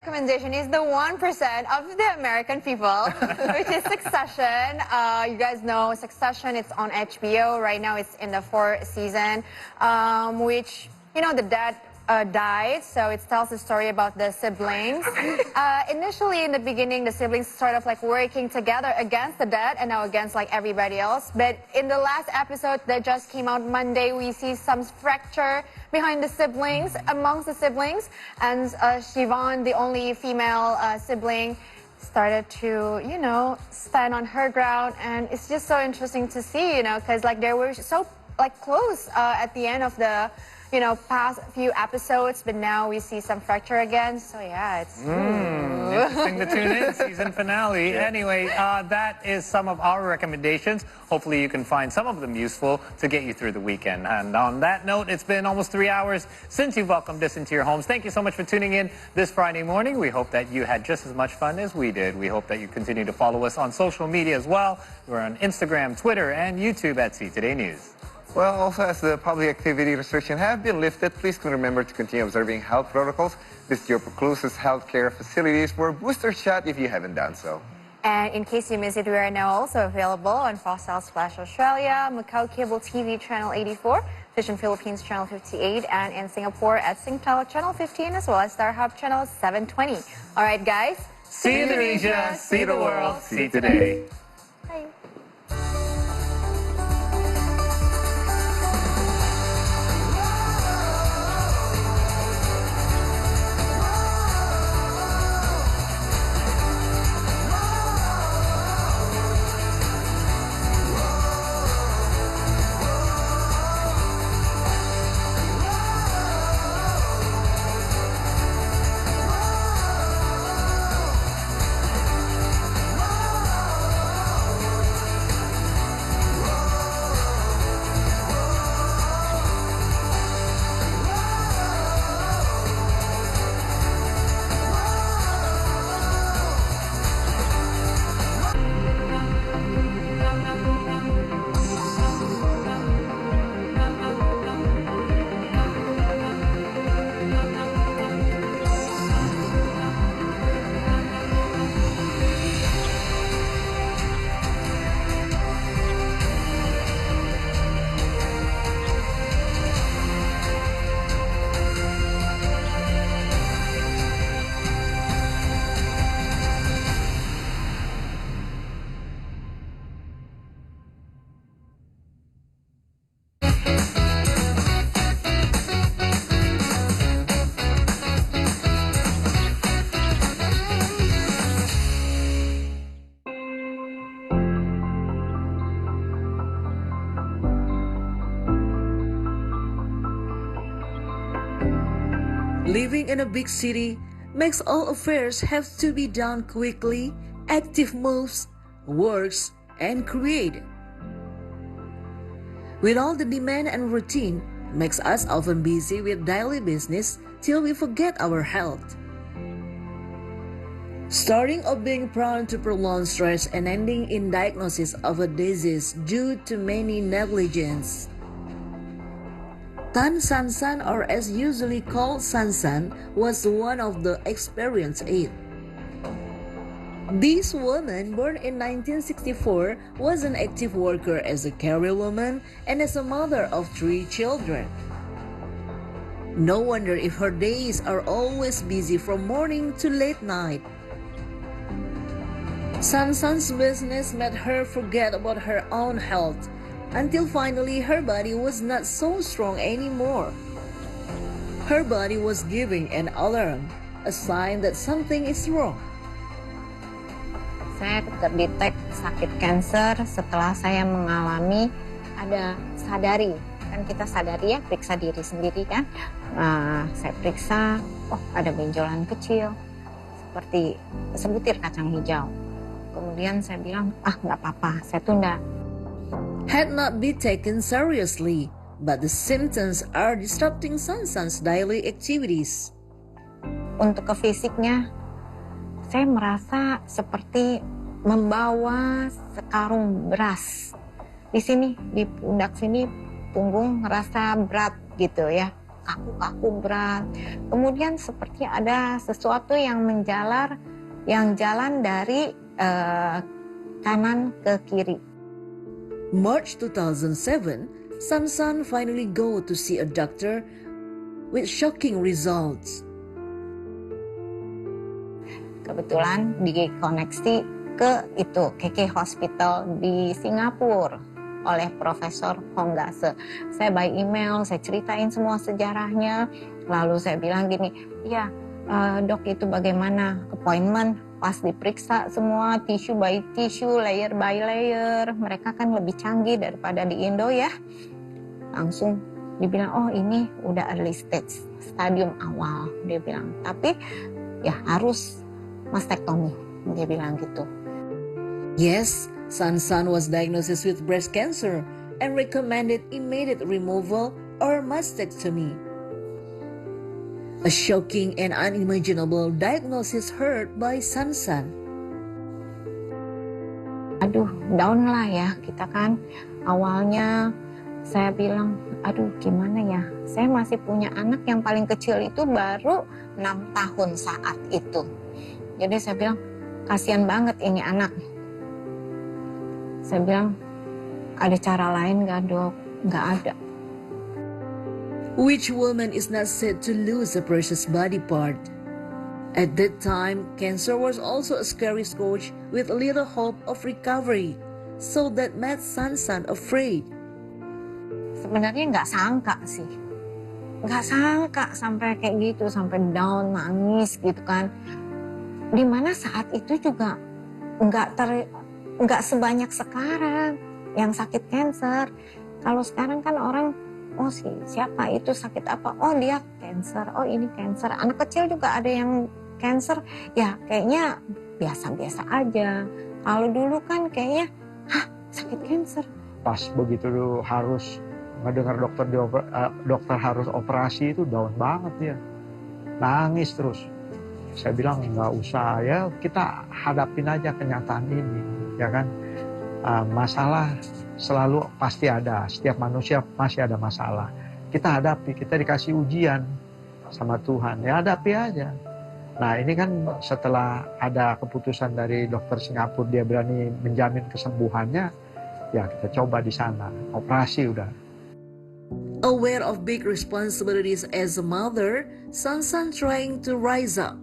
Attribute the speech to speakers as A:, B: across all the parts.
A: Recommendation is the 1% of the American people, which is Succession. You guys know Succession, it's on HBO. Right now it's in the fourth season, which, you know, the dad died, so it tells the story about the siblings. Initially, in the beginning, the siblings sort of like working together against the dad and now against like everybody else. But in the last episode that just came out Monday, we see some fracture behind the siblings, amongst the siblings. And Siobhan, the only female sibling, started to, you know, stand on her ground. And it's just so interesting to see, you know, because like they were so like close at the end of the, you know, past few episodes, but now we see some fracture again. So yeah, it's
B: interesting to tune in, season finale. Anyway, that is some of our recommendations. Hopefully you can find some of them useful to get you through the weekend. And on that note, it's been almost 3 hours since you've welcomed us into your homes. Thank you so much for tuning in this Friday morning. We hope that you had just as much fun as we did. We hope that you continue to follow us on social media as well. We're on Instagram, Twitter, and YouTube at See Today News.
C: Well, also as the public activity restrictions have been lifted, please remember to continue observing health protocols. Visit your closest healthcare facilities for a booster shot if you haven't done so.
A: And in case you missed it, we are now also available on Foxtel Splash Australia, Macau Cable TV Channel 84, Vision Philippines Channel 58, and in Singapore at Singtel Channel 15, as well as StarHub Channel 720. All right, guys.
B: See Indonesia, see the world, see today.
A: Bye.
D: Living in a big city makes all affairs have to be done quickly, active moves, works, and creative. With all the demand and routine, makes us often busy with daily business till we forget our health. Starting off being prone to prolonged stress and ending in diagnosis of a disease due to many negligence. Tan San San, or as usually called San San, was one of the experienced it. This woman, born in 1964, was an active worker as a career woman and as a mother of 3 children. No wonder if her days are always busy from morning to late night. San San's business made her forget about her own health, until finally her body was not so strong anymore. Her body was giving an alarm, a sign that something is wrong.
E: Saya terdetek sakit kanker setelah saya mengalami ada sadari. Kan kita sadari ya, periksa diri sendiri kan. Saya periksa, oh ada benjolan kecil seperti sebutir kacang hijau. Kemudian saya bilang, nggak apa-apa, saya tunda.
D: Had not been taken seriously, but the symptoms are disrupting San San's daily activities.
E: Untuk ke fisiknya, saya merasa seperti membawa sekarung beras. Di sini, di pundak sini, punggung ngerasa berat gitu ya. kaku-kaku berat. Kemudian seperti ada sesuatu yang jalan dari kanan ke kiri.
D: March 2007, Sansan finally go to see a doctor with shocking results.
E: Kebetulan dikoneksi ke KK Hospital di Singapura oleh Profesor Honggase. Saya by email, saya ceritain semua sejarahnya. Lalu saya bilang gini, ya dok itu bagaimana appointment? Pas diperiksa semua tisu by tisu, layer by layer. Mereka kan lebih canggih daripada di Indo ya. Langsung dibilang, oh ini udah early stage, stadium awal. Dia bilang, tapi ya harus mastektomi. Dia bilang gitu.
D: Yes, Sansan was diagnosed with breast cancer and recommended immediate removal or mastectomy. A shocking and unimaginable diagnosis heard by Sansan.
E: Aduh, down lah ya kita kan. Awalnya saya bilang, aduh gimana ya. Saya masih punya anak yang paling kecil itu baru 6 tahun saat itu. Jadi saya bilang, kasihan banget ini anak. Saya bilang, ada cara lain gak dok? Gak ada.
D: Which woman is not said to lose a precious body part? At that time, cancer was also a scary scourge with little hope of recovery, so that made Sansan afraid.
E: Sebenarnya nggak sangka sih, nggak sangka sampai kayak gitu, sampai down, nangis gitu kan. Dimana saat itu juga nggak sebanyak sekarang yang sakit cancer. Kalau sekarang kan orang, oh siapa itu sakit apa? Oh dia cancer, oh ini cancer. Anak kecil juga ada yang cancer, ya kayaknya biasa-biasa aja. Kalau dulu kan kayaknya, sakit cancer.
F: Pas begitu harus ngedengar dokter harus operasi itu down banget ya. Nangis terus. Saya bilang nggak usah ya, kita hadapin aja kenyataan ini, ya kan. Masalah selalu pasti ada, setiap manusia masih ada masalah. Kita hadapi, kita dikasih ujian sama Tuhan, ya hadapi aja. Nah ini kan setelah ada keputusan dari dokter Singapura, dia berani menjamin kesembuhannya, ya kita coba di sana, operasi udah.
D: Aware of big responsibilities as a mother, Sansan trying to rise up.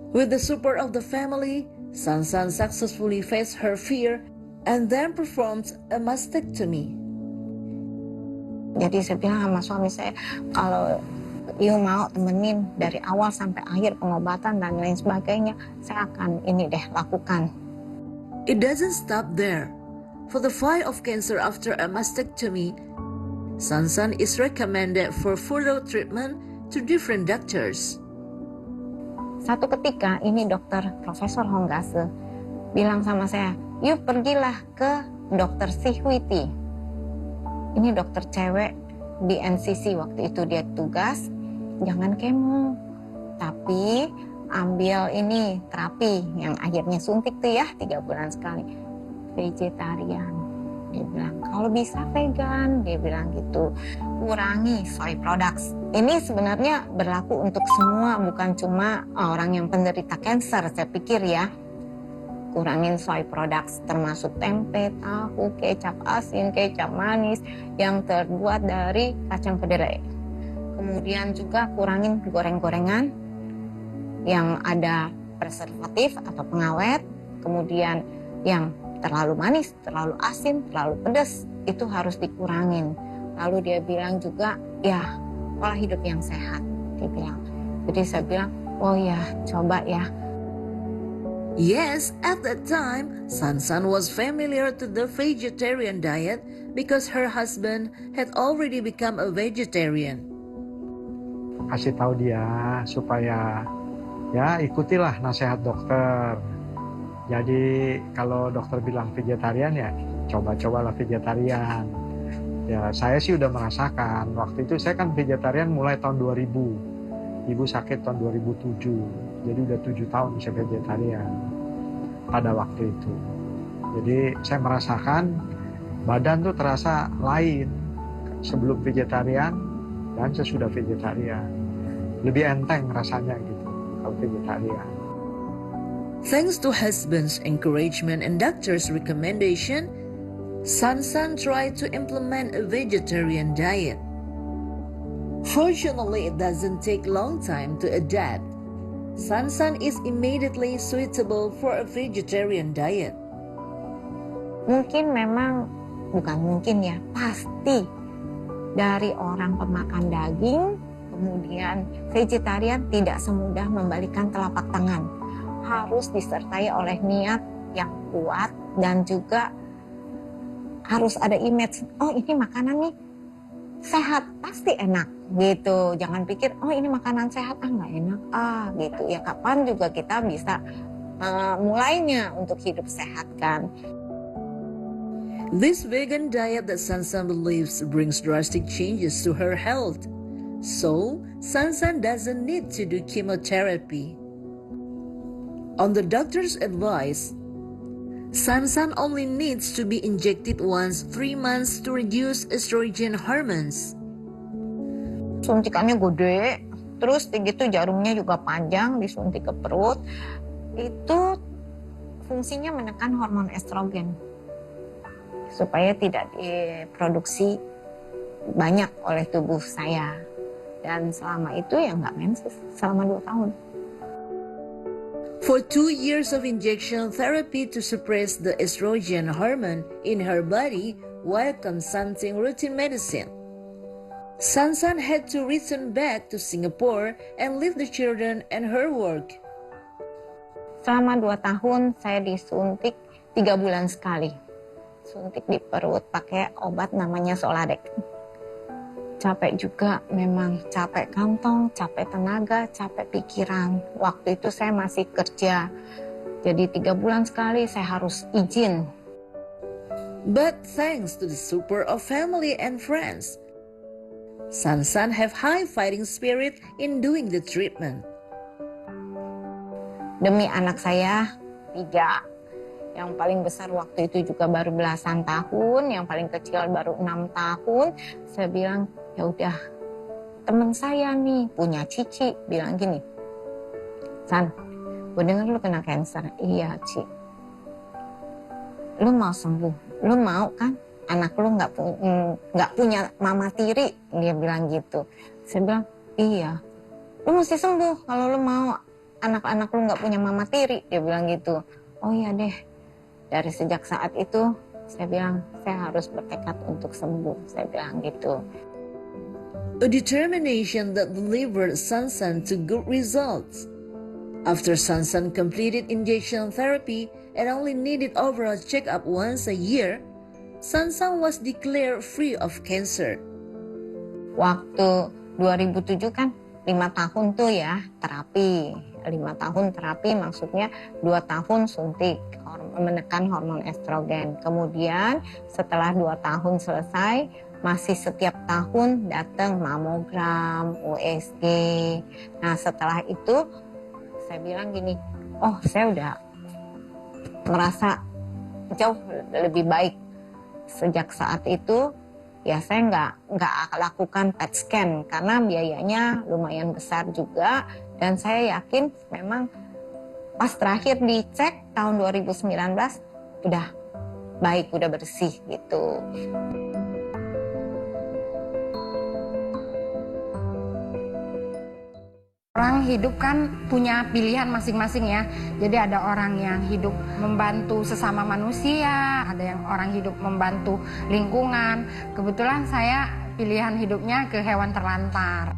D: With the support of the family, Sansan successfully faced her fear and then performed a mastectomy.
E: Jadi saya bilang sama suami saya, kalau you mau temenin dari awal sampai akhir pengobatan dan lain sebagainya, saya akan lakukan.
D: It doesn't stop there. For the fight of cancer after a mastectomy, Sansan is recommended for further treatment to different doctors.
E: Satu ketika ini dokter Profesor Honggase bilang sama saya, yuk pergilah ke dokter Sihwiti. Ini dokter cewek di NCC waktu itu dia tugas, jangan kemo, tapi ambil ini terapi yang akhirnya suntik tuh ya 3 bulan sekali. Vegetarian. Dia bilang, kalau bisa vegan, dia bilang gitu. Kurangi soy products. Ini sebenarnya berlaku untuk semua, bukan cuma orang yang penderita cancer, saya pikir ya. Kurangin soy products, termasuk tempe, tahu, kecap asin, kecap manis, yang terbuat dari kacang kedelai. Kemudian juga kurangin goreng-gorengan yang ada preservatif atau pengawet. Kemudian yang terlalu manis, terlalu asin, terlalu pedas, itu harus dikurangin. Lalu dia bilang juga, ya pola hidup yang sehat, dia bilang. Jadi saya bilang, oh ya coba ya.
D: Yes, at that time, Sansan was familiar to the vegetarian diet because her husband had already become a vegetarian.
F: Kasih tahu dia supaya ya ikutilah nasihat dokter. Jadi kalau dokter bilang vegetarian ya coba-cobalah vegetarian. Ya saya sih udah merasakan. Waktu itu saya kan vegetarian mulai tahun 2000. Ibu sakit tahun 2007. Jadi udah 7 tahun bisa vegetarian pada waktu itu. Jadi saya merasakan badan tuh terasa lain sebelum vegetarian dan sesudah vegetarian. Lebih enteng rasanya gitu kalau vegetarian.
D: Thanks to husband's encouragement and doctor's recommendation, Sansan tried to implement a vegetarian diet. Fortunately, it doesn't take long time to adapt. Sansan is immediately suitable for a vegetarian diet.
E: Mungkin memang, bukan mungkin ya, pasti dari orang pemakan daging, kemudian vegetarian tidak semudah membalikan telapak tangan. Harus disertai oleh niat yang kuat dan juga harus ada image, oh ini makanan nih sehat, pasti enak gitu. Jangan pikir, oh ini makanan sehat, nggak enak, gitu. Ya kapan juga kita bisa mulainya untuk hidup sehat kan.
D: This vegan diet that Sansan believes brings drastic changes to her health. So, Sansan doesn't need to do chemotherapy. On the doctor's advice, Sansan only needs to be injected once 3 months to reduce estrogen hormones.
E: Suntikannya gede, terus gitu jarumnya juga panjang, disuntik ke perut. Itu fungsinya menekan hormon estrogen supaya tidak diproduksi banyak oleh tubuh saya. Dan selama itu ya nggak menses selama 2 tahun.
D: For 2 years of injection therapy to suppress the estrogen hormone in her body while consulting routine medicine, Sansan had to return back to Singapore and leave the children and her work.
E: Selama 2 tahun saya disuntik 3 bulan sekali. Suntik di perut pakai obat namanya Soladek. Capek juga, memang capek kantong, capek tenaga, capek pikiran. Waktu itu saya masih kerja, jadi 3 bulan sekali saya harus izin.
D: But thanks to the support of family and friends, Sansan have high fighting spirit in doing the treatment.
E: Demi anak saya 3. Yang paling besar waktu itu juga baru belasan tahun, yang paling kecil baru 6 tahun. Saya bilang, ya udah, teman saya nih punya cici bilang gini, San, gue dengar lu kena cancer. Iya Ci, lu mau sembuh, lu mau kan anak lu nggak punya mama tiri, dia bilang gitu. Saya bilang iya, lu mesti sembuh kalau lu mau anak-anak lu nggak punya mama tiri, dia bilang gitu. Oh iya deh. Dari sejak saat itu saya bilang saya harus bertekad untuk sembuh, saya bilang gitu.
D: A determination that delivered Sansan to good results. After Sansan completed injection therapy and only needed overall checkup once a year, Sansan was declared free of cancer.
E: Waktu 2007 kan 5 tahun tuh ya terapi. 5 tahun terapi maksudnya 2 tahun suntik menekan hormon estrogen. Kemudian setelah 2 tahun selesai, masih setiap tahun datang mamogram, USG. Nah setelah itu saya bilang gini, oh saya udah merasa jauh lebih baik. Sejak saat itu ya saya nggak lakukan PET scan karena biayanya lumayan besar juga, dan saya yakin memang pas terakhir dicek tahun 2019 udah baik, udah bersih gitu.
G: Orang hidup kan punya pilihan masing-masing ya. Jadi ada orang yang hidup membantu sesama manusia, ada yang orang hidup membantu lingkungan. Kebetulan saya pilihan hidupnya ke hewan terlantar.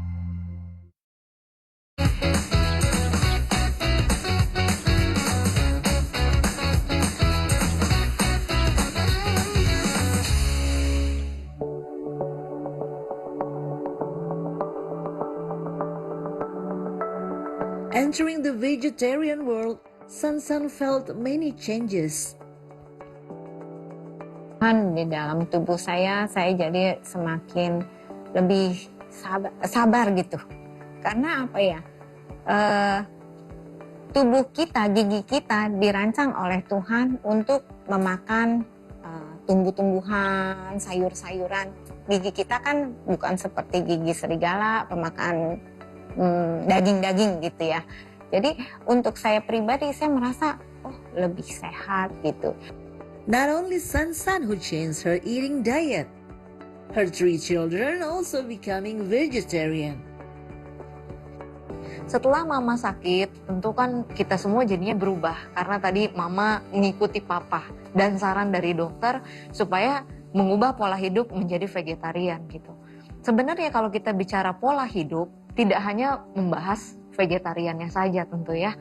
D: Entering the vegetarian world, Sansan felt many changes.
E: Di dalam tubuh saya jadi semakin lebih sabar gitu. Karena apa ya, tubuh kita, gigi kita dirancang oleh Tuhan untuk memakan tumbuh-tumbuhan, sayur-sayuran. gigi kita kan bukan seperti gigi serigala, pemakan daging-daging gitu ya. Jadi untuk saya pribadi saya merasa lebih sehat gitu.
D: Not only San who changed her eating diet, her 3 children also becoming vegetarian.
H: Setelah mama sakit, tentu kan kita semua jadinya berubah karena tadi mama mengikuti papa dan saran dari dokter supaya mengubah pola hidup menjadi vegetarian gitu. Sebenarnya kalau kita bicara pola hidup, tidak hanya membahas vegetariannya saja tentu ya.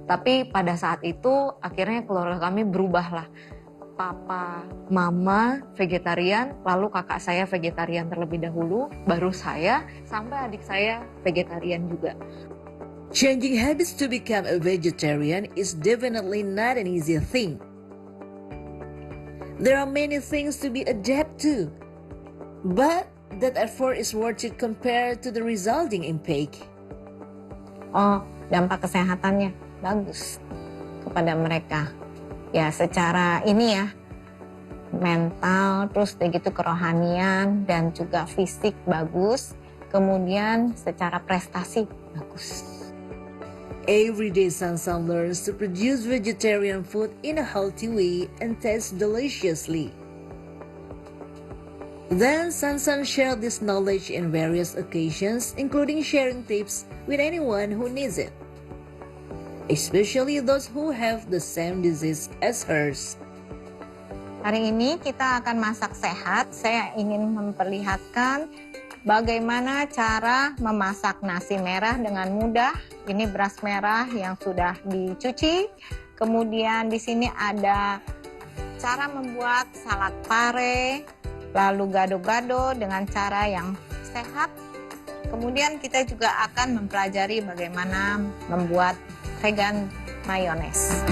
H: Tapi pada saat itu akhirnya keluarga kami berubahlah. Papa, mama vegetarian, lalu kakak saya vegetarian terlebih dahulu, baru saya, sampai adik saya vegetarian juga.
D: Changing habits to become a vegetarian is definitely not an easy thing. There are many things to be adapt to, but that effort is worth it compared to the resulting impact.
E: Dampak kesehatannya bagus kepada mereka. Ya secara ini ya, mental, terus begitu kerohanian dan juga fisik bagus. Kemudian secara prestasi bagus.
D: Every day Sansan learns to produce vegetarian food in a healthy way and tastes deliciously. Then Sansan shared this knowledge in various occasions, including sharing tips with anyone who needs it, especially those who have the same disease as hers.
E: Hari ini kita akan masak sehat. Saya ingin memperlihatkan bagaimana cara memasak nasi merah dengan mudah. Ini beras merah yang sudah dicuci. Kemudian di sini ada cara membuat salad pare, lalu gado-gado dengan cara yang sehat. Kemudian kita juga akan mempelajari bagaimana membuat vegan mayones.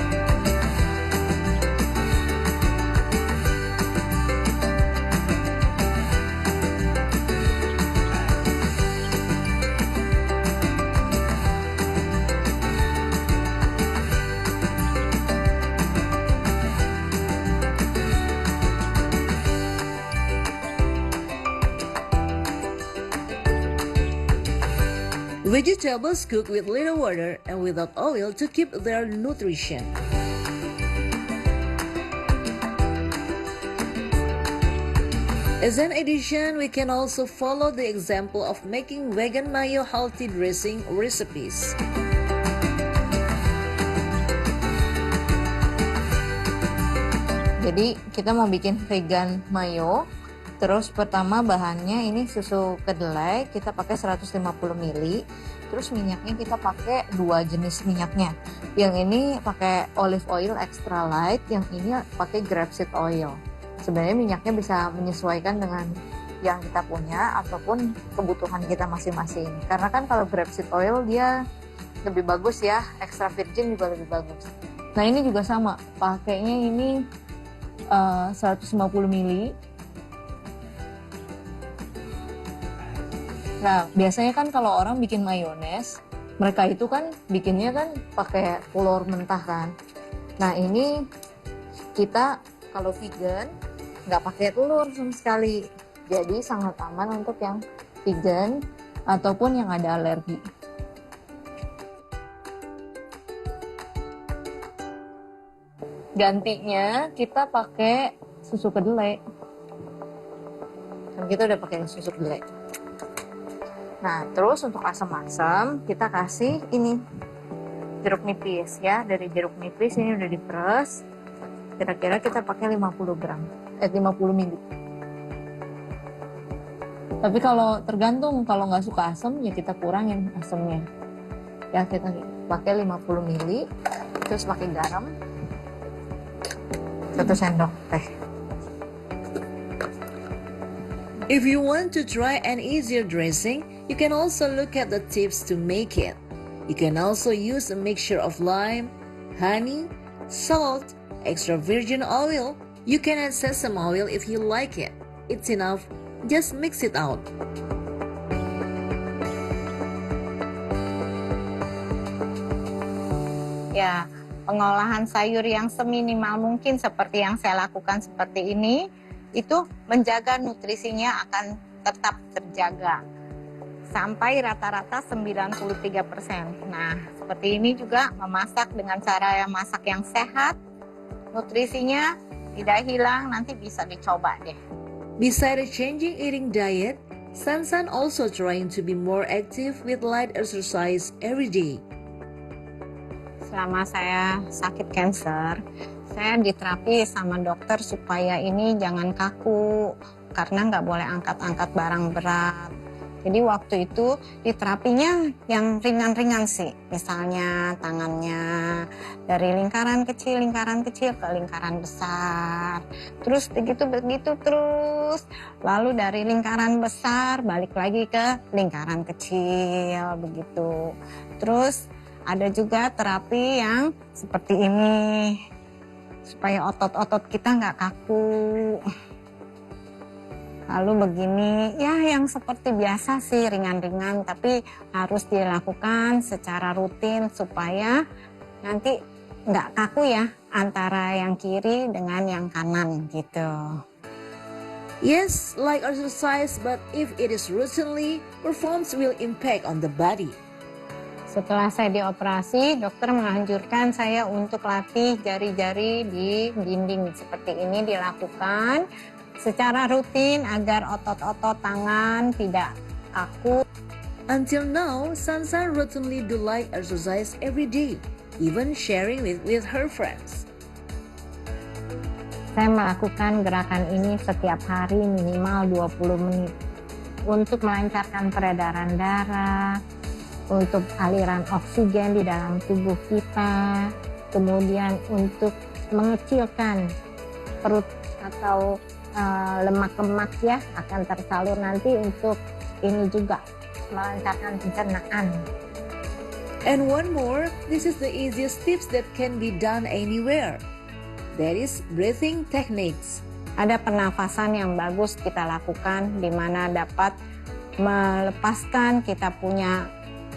D: Vegetables cooked with little water and without oil to keep their nutrition. As an addition, we can also follow the example of making vegan mayo healthy dressing recipes.
H: Jadi kita mau bikin vegan mayo. Terus pertama bahannya ini susu kedelai, kita pakai 150 ml. Terus minyaknya kita pakai 2 jenis minyaknya. Yang ini pakai olive oil extra light, yang ini pakai grapeseed oil. Sebenarnya minyaknya bisa menyesuaikan dengan yang kita punya ataupun kebutuhan kita masing-masing. Karena kan kalau grapeseed oil dia lebih bagus ya, extra virgin juga lebih bagus. Nah ini juga sama, pakainya ini 150 ml. Nah, biasanya kan kalau orang bikin mayones, mereka itu kan bikinnya kan pakai telur mentah kan. Nah, ini kita kalau vegan nggak pakai telur sama sekali. Jadi sangat aman untuk yang vegan ataupun yang ada alergi. Gantinya kita pakai susu kedelai. Kan kita udah pakai susu kedelai. Nah, terus untuk asam-asam kita kasih ini jeruk nipis ya. Dari jeruk nipis ini udah diperes. Kira-kira kita pakai 50 ml. Tapi kalau tergantung, kalau nggak suka asam ya kita kurangin asamnya. Ya kita pakai 50 ml. Terus pakai garam 1 sendok teh.
D: If you want to try an easier dressing, you can also look at the tips to make it. You can also use a mixture of lime, honey, salt, extra virgin oil. You can add sesame oil if you like it. It's enough, just mix it out.
E: Ya, pengolahan sayur yang seminimal mungkin seperti yang saya lakukan seperti ini, itu menjaga nutrisinya akan tetap terjaga sampai rata-rata 93%. Nah, seperti ini juga memasak dengan cara yang masak yang sehat, nutrisinya tidak hilang, nanti bisa dicoba deh.
D: Besides changing eating diet, Sansan also trying to be more active with light exercise every day.
E: Selama saya sakit cancer, saya diterapi sama dokter supaya ini jangan kaku, karena nggak boleh angkat-angkat barang berat. Jadi waktu itu diterapinya yang ringan-ringan sih, misalnya tangannya dari lingkaran kecil ke lingkaran besar, terus begitu terus, lalu dari lingkaran besar balik lagi ke lingkaran kecil begitu. Terus ada juga terapi yang seperti ini supaya otot-otot kita nggak kaku. Lalu begini, ya yang seperti biasa sih, ringan-ringan, tapi harus dilakukan secara rutin supaya nanti nggak kaku ya antara yang kiri dengan yang kanan gitu.
D: Yes, like exercise, but if it is routinely, performs will impact on the body.
E: Setelah saya dioperasi, dokter menganjurkan saya untuk latih jari-jari di dinding seperti ini dilakukan secara rutin agar otot-otot tangan tidak kaku.
D: Until now, Sansan routinely do light exercise every day, even sharing it with her friends.
E: Saya melakukan gerakan ini setiap hari minimal 20 menit untuk melancarkan peredaran darah, untuk aliran oksigen di dalam tubuh kita, kemudian untuk mengecilkan perut atau lemak-lemak ya akan tersalur nanti untuk ini juga melancarkan pencernaan.
D: And one more, this is the easiest tips that can be done anywhere. That is breathing techniques.
E: Ada pernafasan yang bagus kita lakukan di mana dapat melepaskan kita punya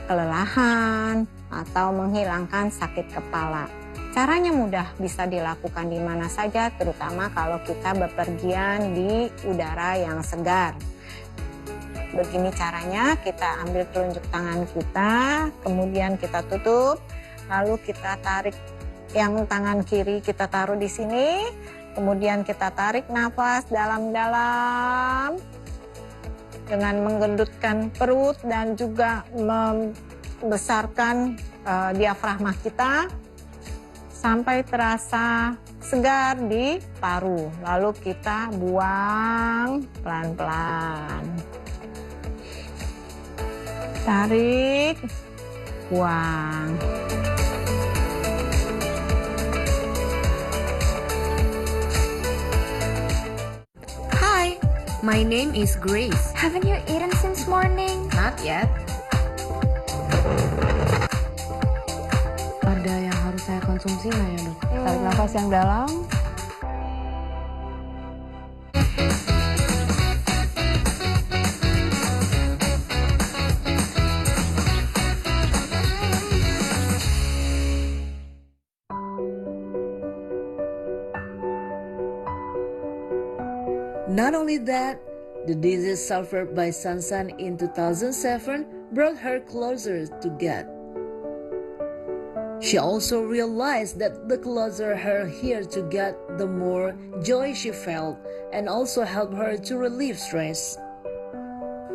E: kelelahan atau menghilangkan sakit kepala. Caranya mudah, bisa dilakukan di mana saja, terutama kalau kita bepergian di udara yang segar. Begini caranya, kita ambil telunjuk tangan kita, kemudian kita tutup, lalu kita tarik yang tangan kiri kita taruh di sini, kemudian kita tarik nafas dalam-dalam dengan menggendutkan perut dan juga membesarkan diafragma kita sampai terasa segar di paru. Lalu kita buang pelan-pelan. Tarik, buang.
I: Hi, my name is Grace. Haven't you eaten since morning? Not yet. Ada yang harus saya konsumsi nggak ya dok?
E: Tarik nafas yang dalam.
D: Not only that, the disease suffered by Sansan in 2007 brought her closer to God. She also realized that the closer her here to God, the more joy she felt and also helped her to relieve stress.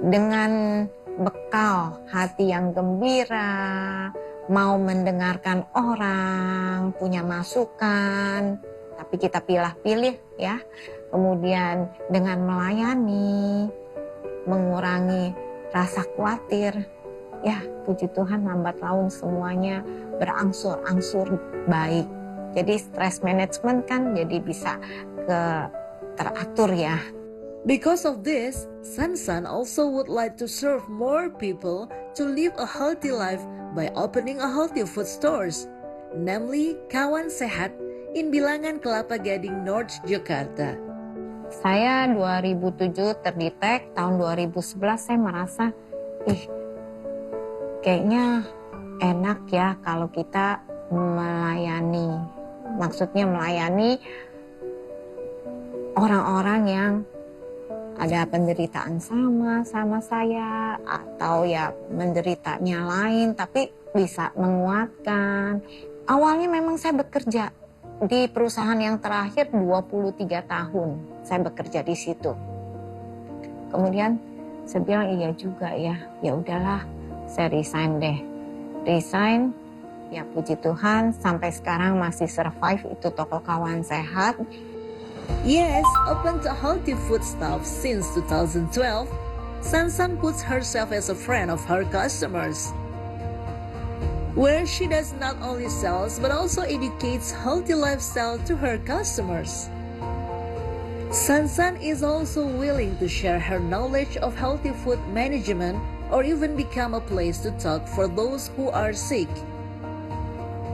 E: Dengan bekal hati yang gembira, mau mendengarkan orang, punya masukan, tapi kita pilih-pilih ya. Kemudian dengan melayani, mengurangi rasa khawatir, ya puji Tuhan lambat laun semuanya berangsur-angsur baik. Jadi stress management kan jadi bisa teratur ya.
D: Because of this, Sansan also would like to serve more people to live a healthy life by opening a healthy food stores, namely Kawan Sehat in Bilangan Kelapa Gading North, Jakarta.
E: Saya 2007 terdetek, tahun 2011 saya merasa, kayaknya enak ya kalau kita melayani. Maksudnya melayani orang-orang yang ada penderitaan sama saya atau ya menderitanya lain, tapi bisa menguatkan. Awalnya memang saya bekerja di perusahaan yang terakhir 23 tahun saya bekerja di situ. Kemudian saya bilang iya juga ya udahlah saya resign deh. Resign, ya puji Tuhan sampai sekarang masih survive, itu toko kawan sehat.
D: Yes, open to healthy food stuff since 2012, Sansan puts herself as a friend of her customers, where she does not only sells but also educates healthy lifestyle to her customers. Sansan is also willing to share her knowledge of healthy food management or even become a place to talk for those who are sick.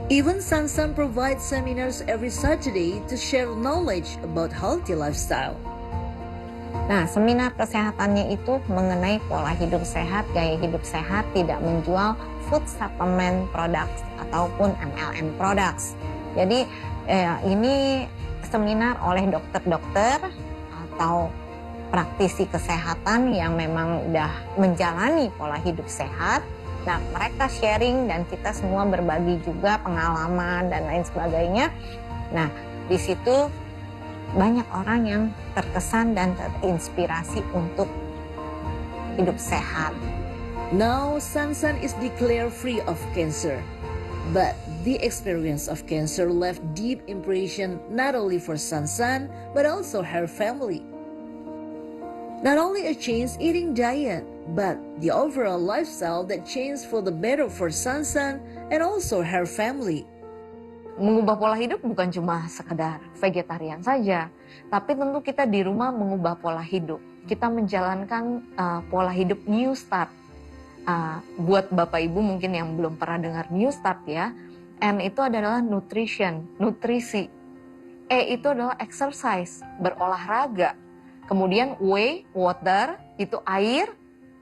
D: Even Sansan provides seminars every Saturday to share knowledge about healthy lifestyle.
E: Nah, seminar kesehatannya itu mengenai pola hidup sehat, gaya hidup sehat, tidak menjual food supplement products ataupun MLM products. Jadi ini seminar oleh dokter-dokter atau praktisi kesehatan yang memang udah menjalani pola hidup sehat. Nah, mereka sharing dan kita semua berbagi juga pengalaman dan lain sebagainya. Nah, di situ banyak orang yang terkesan dan terinspirasi untuk hidup sehat.
D: Now, Sansan is declared free of cancer. But the experience of cancer left deep impression not only for Sansan, but also her family. Not only a change eating diet, but the overall lifestyle that changed for the better for Sansan and also her family.
H: Mengubah pola hidup bukan cuma sekedar vegetarian saja, tapi tentu kita di rumah mengubah pola hidup. Kita menjalankan pola hidup New Start. Buat Bapak Ibu mungkin yang belum pernah dengar New Start ya, N itu adalah nutrition, nutrisi. E itu adalah exercise, berolahraga. Kemudian W, water, itu air.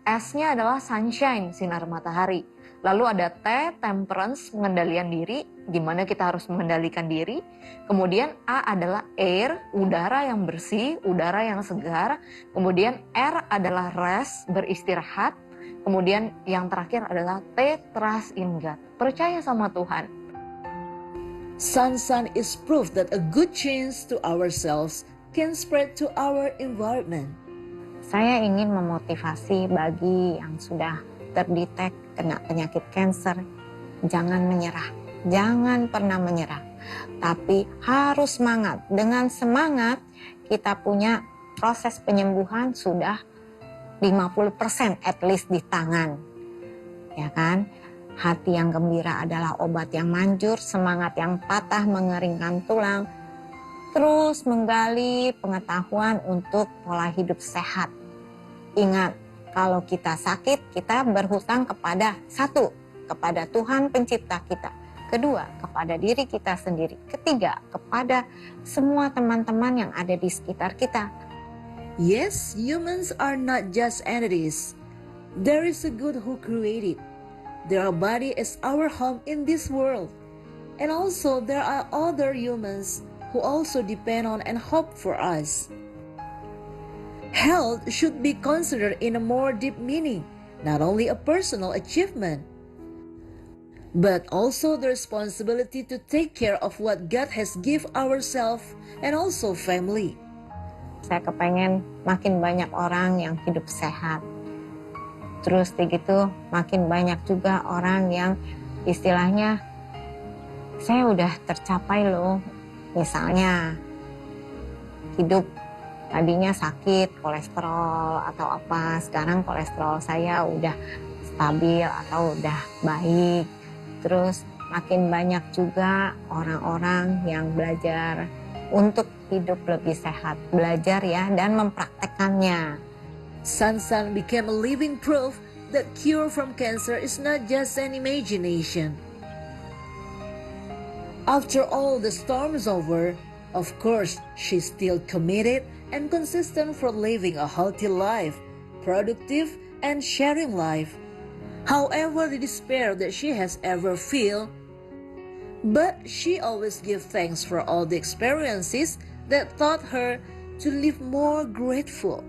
H: S-nya adalah sunshine, sinar matahari. Lalu ada T, temperance, pengendalian diri, gimana kita harus mengendalikan diri. Kemudian A adalah air, udara yang bersih, udara yang segar. Kemudian R adalah rest, beristirahat. Kemudian yang terakhir adalah T, trust in God, percaya sama Tuhan.
D: Sansan is proof that a good change to ourselves can spread to our environment.
E: Saya ingin memotivasi bagi yang sudah terdetek kena penyakit kanker, jangan menyerah, jangan pernah menyerah. Tapi harus semangat. Dengan semangat kita punya proses penyembuhan sudah 50% at least di tangan. Ya kan? Hati yang gembira adalah obat yang manjur, semangat yang patah mengeringkan tulang. Terus menggali pengetahuan untuk pola hidup sehat. Ingat, kalau kita sakit, kita berhutang kepada satu, kepada Tuhan pencipta kita. Kedua, kepada diri kita sendiri. Ketiga, kepada semua teman-teman yang ada di sekitar kita.
D: Yes, humans are not just entities. There is a God who created. Their body is our home in this world. And also there are other humans who also depend on and hope for us. Health should be considered in a more deep meaning, not only a personal achievement, but also the responsibility to take care of what God has given ourselves and also family.
E: Saya kepengen makin banyak orang yang hidup sehat. Terus begitu makin banyak juga orang yang istilahnya saya udah tercapai loh. Misalnya hidup tadinya sakit, kolesterol atau apa, sekarang kolesterol saya udah stabil atau udah baik. Terus makin banyak juga orang-orang yang belajar untuk hidup lebih sehat, belajar ya dan mempraktekannya.
D: Sansan became a living proof that cure from cancer is not just an imagination. After all the storms over, of course, she's still committed and consistent for living a healthy life, productive and sharing life. However the despair that she has ever feel, but she always gives thanks for all the experiences that taught her to live more grateful.